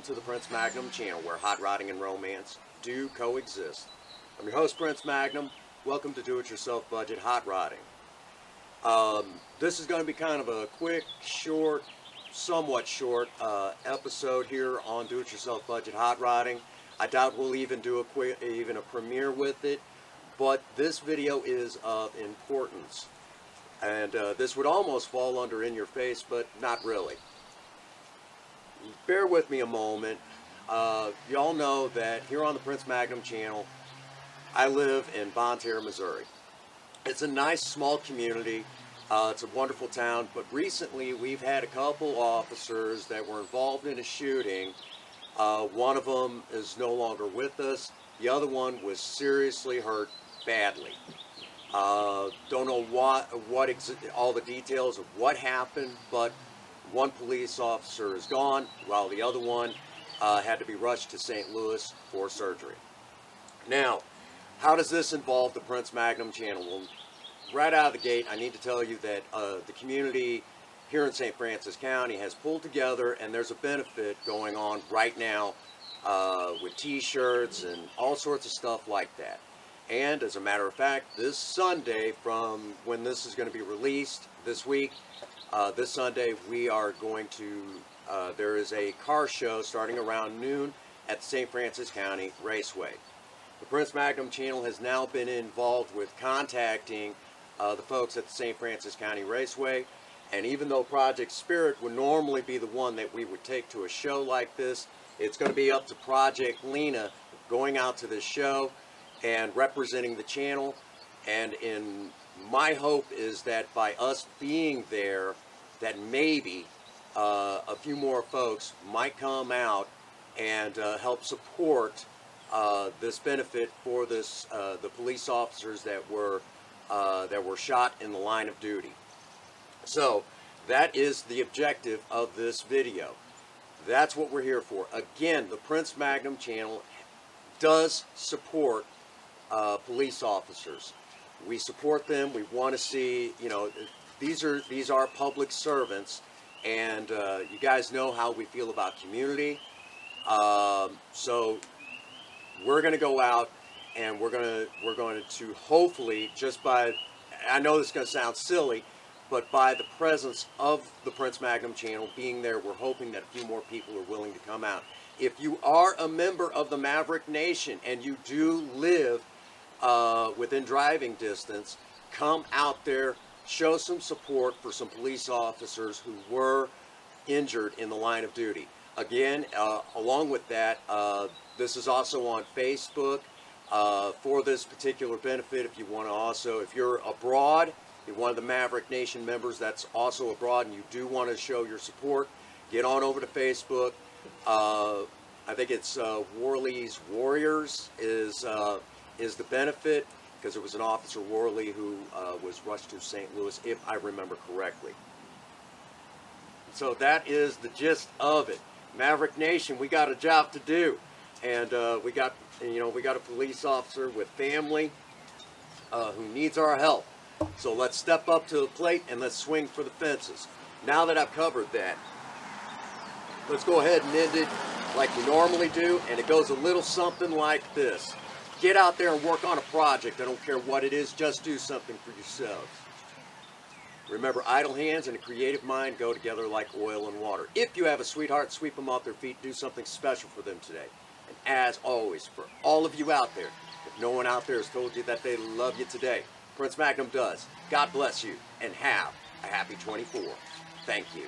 to the Prince Magnum channel, where hot rodding and romance do coexist. I'm your host, Prince Magnum. Welcome to Do-It-Yourself Budget Hot Rodding. This is going to be kind of a quick, short, somewhat short episode here on Do-It-Yourself Budget Hot Rodding. I doubt we'll even do a premiere with it, but this video is of importance. And this would almost fall under In Your Face, but not really. Bear with me a moment. Y'all know that here on the Prince Magnum channel, I live in Bonne Terre, Missouri. It's a nice small community. It's a wonderful town, but recently we've had a couple officers that were involved in a shooting. One of them is no longer with us. The other one was seriously hurt badly. Don't know all the details of what happened, but one police officer is gone, while the other one had to be rushed to St. Louis for surgery. Now, how does this involve the Prince Magnum channel? Well, right out of the gate, I need to tell you that the community here in St. Francis County has pulled together, and there's a benefit going on right now with t-shirts and all sorts of stuff like that. And as a matter of fact, this Sunday, from when this is going to be released this week, this Sunday we are going to, there is a car show starting around noon at the St. Francis County Raceway. The Prince Magnum channel has now been involved with contacting the folks at the St. Francis County Raceway, and even though Project Spirit would normally be the one that we would take to a show like this, it's going to be up to Project Lena going out to this show and representing the channel. And in my hope is that by us being there, that maybe a few more folks might come out and help support this benefit for this the police officers that were shot in the line of duty. So that is the objective of this video. That's what we're here for. Again, the Prince Magnum channel does support police officers. We support them. We want to see, you know, these are public servants, and you guys know how we feel about community. So we're going to go out, and we're going to hopefully, just by, I know this is going to sound silly, but by the presence of the Prince Magnum channel being there, we're hoping that a few more people are willing to come out. If you are a member of the Maverick Nation and you do live within driving distance, come out there, show some support for some police officers who were injured in the line of duty. Again, along with that, this is also on Facebook for this particular benefit. If you want to also, if you're abroad, you're one of the Maverick Nation members that's also abroad, and you do want to show your support, get on over to Facebook. I think it's Worley's Warriors is the benefit, because it was an Officer Worley who was rushed to St. Louis, if I remember correctly. So that is the gist of it. Maverick Nation, we got a job to do, and we got a police officer with family who needs our help. So let's step up to the plate and let's swing for the fences. Now that I've covered that, let's go ahead and end it like we normally do, and it goes a little something like this. Get out there and work on a project. I don't care what it is, just do something for yourselves. Remember, idle hands and a creative mind go together like oil and water. If you have a sweetheart, sweep them off their feet, do something special for them today. And as always, for all of you out there, if no one out there has told you that they love you today, Prince Magnum does. God bless you, and have a happy 24. Thank you.